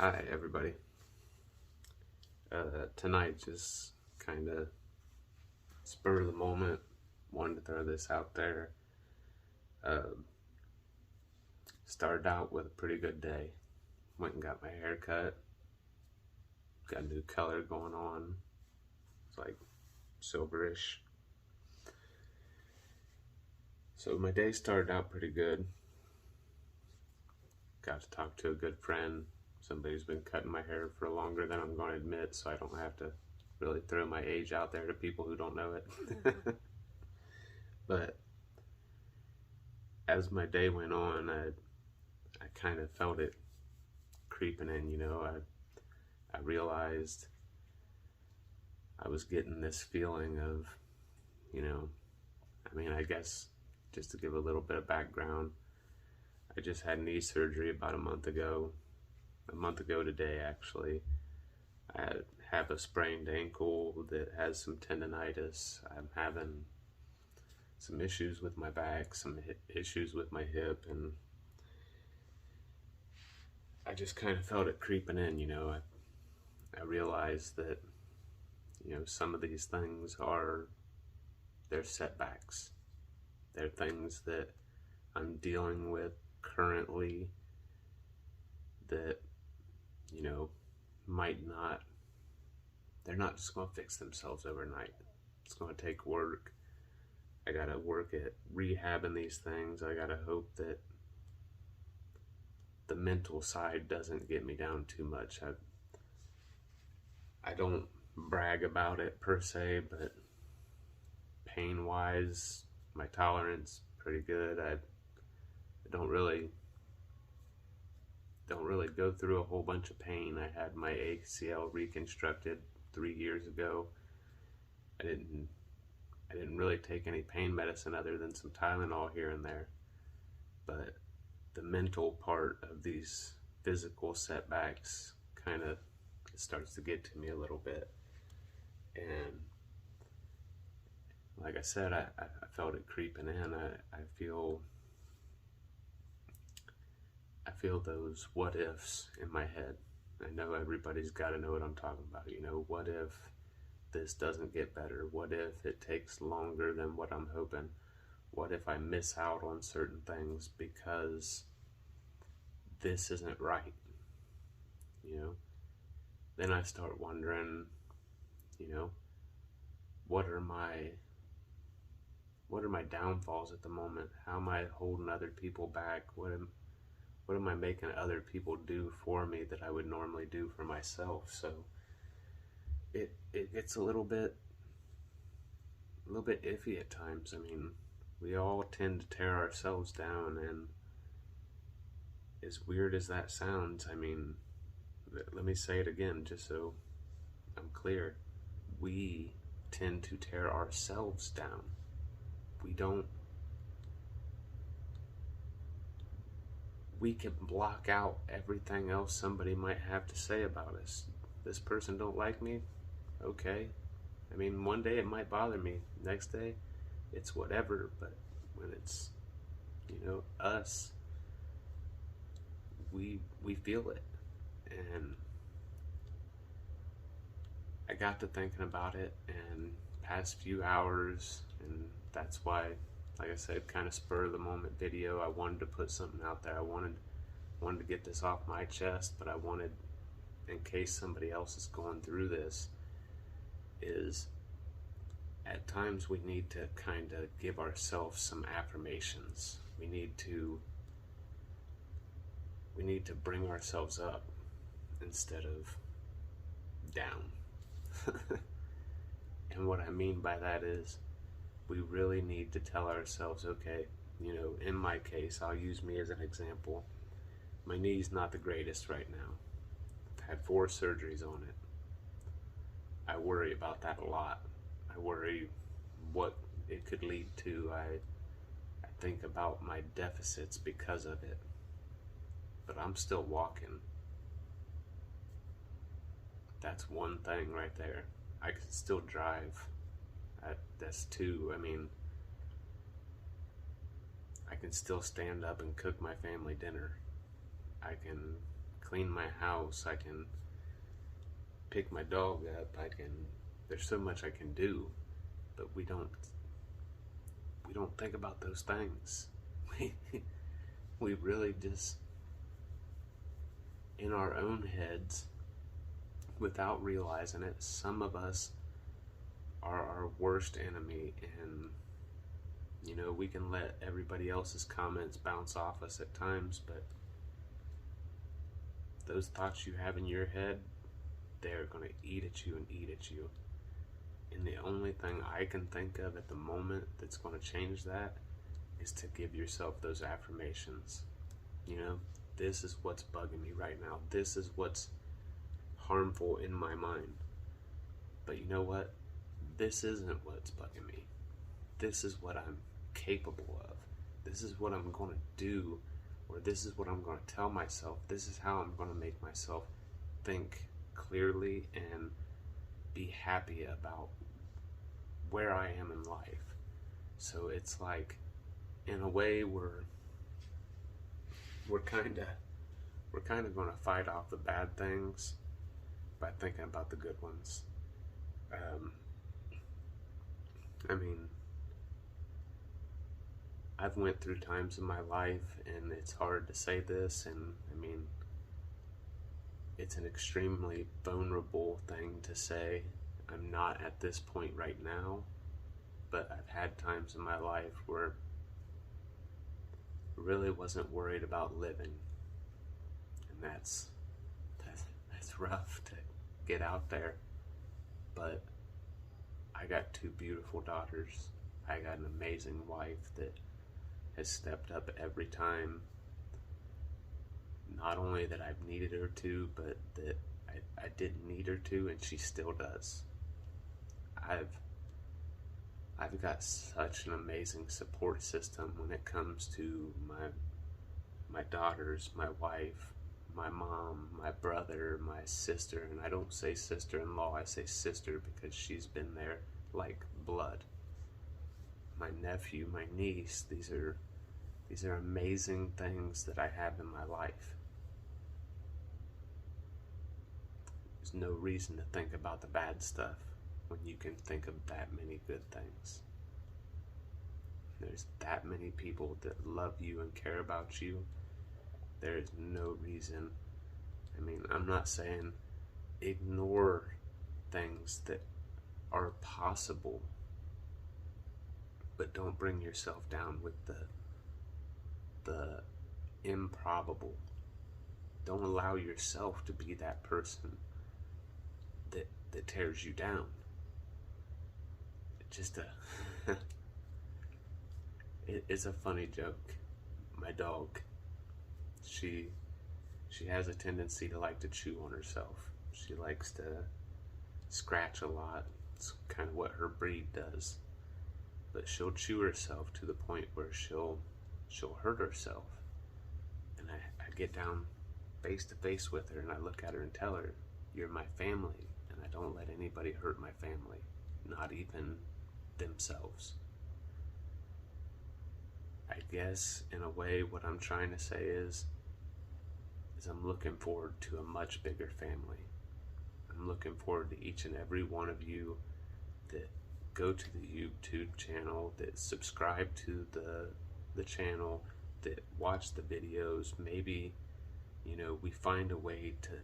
Hi, everybody. Tonight, just kind of spur of the moment, wanted to throw this out there. Started out with a pretty good day. Went and got my hair cut. Got a new color going on. It's like silverish. So my day started out pretty good. Got to talk to a good friend. Somebody who's been cutting my hair for longer than I'm going to admit, so I don't have to really throw my age out there to people who don't know it. But as my day went on, I kind of felt it creeping in, I realized I was getting this feeling of, I guess just to give a little bit of background, I just had knee surgery about a month ago today actually. I have a sprained ankle that has some tendonitis. I'm having some issues with my back, some issues with my hip, and I just kind of felt it creeping in. I realized that, some of these things they're setbacks. They're things that I'm dealing with currently that, they're not just going to fix themselves overnight. It's going to take work. I got to work at rehabbing these things. I got to hope that the mental side doesn't get me down too much. I don't brag about it per se, but pain wise, my tolerance pretty good. I don't really go through a whole bunch of pain. I had my ACL reconstructed 3 years ago. I didn't really take any pain medicine other than some Tylenol here and there. But the mental part of these physical setbacks kind of starts to get to me a little bit. And like I said, I felt it creeping in. I feel those what ifs in my head. I know everybody's got to know what I'm talking about. What if this doesn't get better? What if it takes longer than what I'm hoping? What if I miss out on certain things because this isn't right? Then I start wondering, what are my downfalls at the moment? How am I holding other people back? What am I making other people do for me that I would normally do for myself? So it gets a little bit iffy at times. We all tend to tear ourselves down, and as weird as that sounds, let me say it again just so I'm clear. We tend to tear ourselves down. We can block out everything else somebody might have to say about us. This person don't like me? Okay. One day it might bother me. Next day, it's whatever. But when it's, us, we feel it. And I got to thinking about it in past few hours, and that's why, like I said, kind of spur of the moment video. I wanted to put something out there. I wanted to get this off my chest, but I wanted, in case somebody else is going through this, is at times we need to kind of give ourselves some affirmations. We need to bring ourselves up instead of down. And what I mean by that is we really need to tell ourselves, okay, in my case, I'll use me as an example. My knee's not the greatest right now. I've had 4 surgeries on it. I worry about that a lot. I worry what it could lead to. I think about my deficits because of it. But I'm still walking. That's one thing right there. I can still drive. That's 2. I can still stand up and cook my family dinner. I can clean my house, I can pick my dog up, there's so much I can do, but we don't think about those things. We really just, in our own heads, without realizing it, some of us are our worst enemy, and we can let everybody else's comments bounce off us at times, but those thoughts you have in your head, they're going to eat at you and eat at you. And the only thing I can think of at the moment that's going to change that is to give yourself those affirmations. This is what's bugging me right now. This is what's harmful in my mind. But you know what? This isn't what's bugging me. This is what I'm capable of. This is what I'm going to do, or this is what I'm going to tell myself. This is how I'm going to make myself think clearly and be happy about where I am in life. So it's like, in a way, we're kind of going to fight off the bad things by thinking about the good ones. I've went through times in my life, and it's hard to say this, and it's an extremely vulnerable thing to say. I'm not at this point right now, but I've had times in my life where I really wasn't worried about living, and that's rough to get out there. But I got 2 beautiful daughters. I got an amazing wife that has stepped up every time. Not only that I've needed her to, but that I didn't need her to, and she still does. I've got such an amazing support system when it comes to my daughters, my wife, my mom, my brother, my sister, and I don't say sister-in-law, I say sister because she's been there like blood. My nephew, my niece, these are amazing things that I have in my life. There's no reason to think about the bad stuff when you can think of that many good things. There's that many people that love you and care about you. There's no reason. I'm not saying ignore things that are possible, but don't bring yourself down with the improbable. Don't allow yourself to be that person that tears you down. It's a funny joke. My dog, she has a tendency to like to chew on herself. She likes to scratch a lot. It's kind of what her breed does. But she'll chew herself to the point where she'll hurt herself. And I get down face to face with her, and I look at her and tell her, "You're my family, and I don't let anybody hurt my family, not even themselves." I guess, in a way, what I'm trying to say is I'm looking forward to a much bigger family. I'm looking forward to each and every one of you that go to the YouTube channel, that subscribe to the channel, that watch the videos. Maybe, we find a way to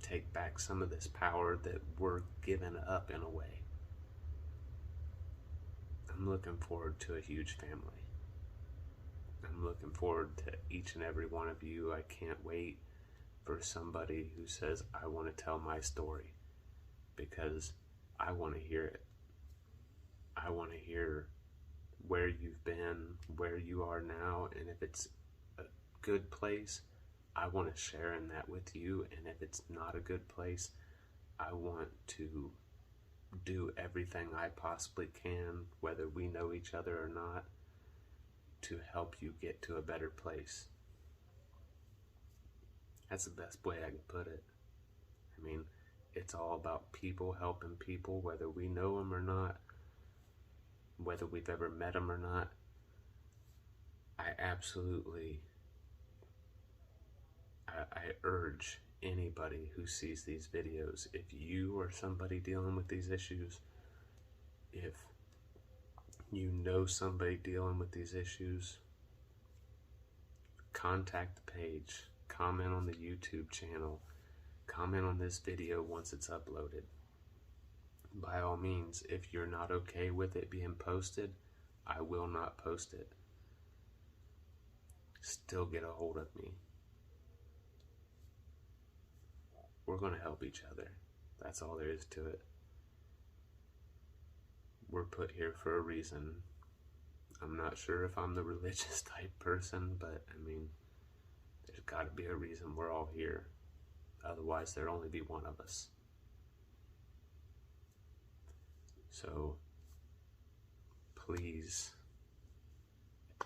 take back some of this power that we're giving up in a way. I'm looking forward to a huge family. I'm looking forward to each and every one of you. I can't wait for somebody who says, "I want to tell my story," because I want to hear it. I want to hear where you've been, where you are now, and if it's a good place, I want to share in that with you, and if it's not a good place, I want to do everything I possibly can, whether we know each other or not, to help you get to a better place. That's the best way I can put it. It's all about people helping people, whether we know them or not, whether we've ever met them or not. I absolutely I urge anybody who sees these videos, if you are somebody dealing with these issues, if you know somebody dealing with these issues, contact the page, comment on the YouTube channel, comment on this video once it's uploaded. By all means, if you're not okay with it being posted, I will not post it. Still get a hold of me. We're going to help each other. That's all there is to it. We're put here for a reason. I'm not sure if I'm the religious type person, but I mean, there's got to be a reason we're all here. Otherwise, there'd only be one of us. So, please,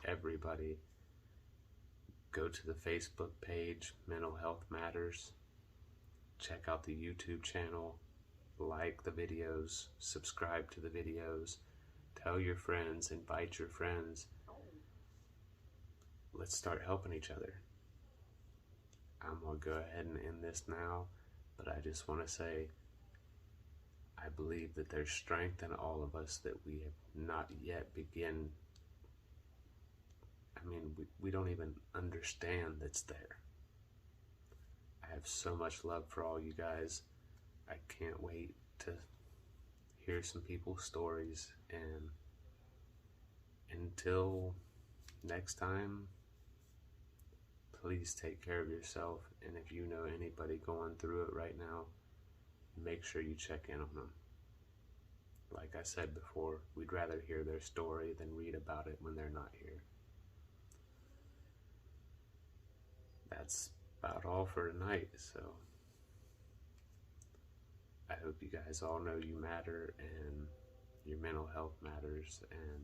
everybody, go to the Facebook page, Mental Health Matters. Check out the YouTube channel. Like the videos. Subscribe to the videos. Tell your friends. Invite your friends. Let's start helping each other. I'm going to go ahead and end this now, but I just want to say I believe that there's strength in all of us that we have not yet begin. I mean, we don't even understand that's there. I have so much love for all you guys. I can't wait to hear some people's stories, and until next time, please take care of yourself, and if you know anybody going through it right now, make sure you check in on them. Like I said before, we'd rather hear their story than read about it when they're not here. That's about all for tonight, so I hope you guys all know you matter and your mental health matters, and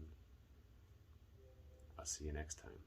I'll see you next time.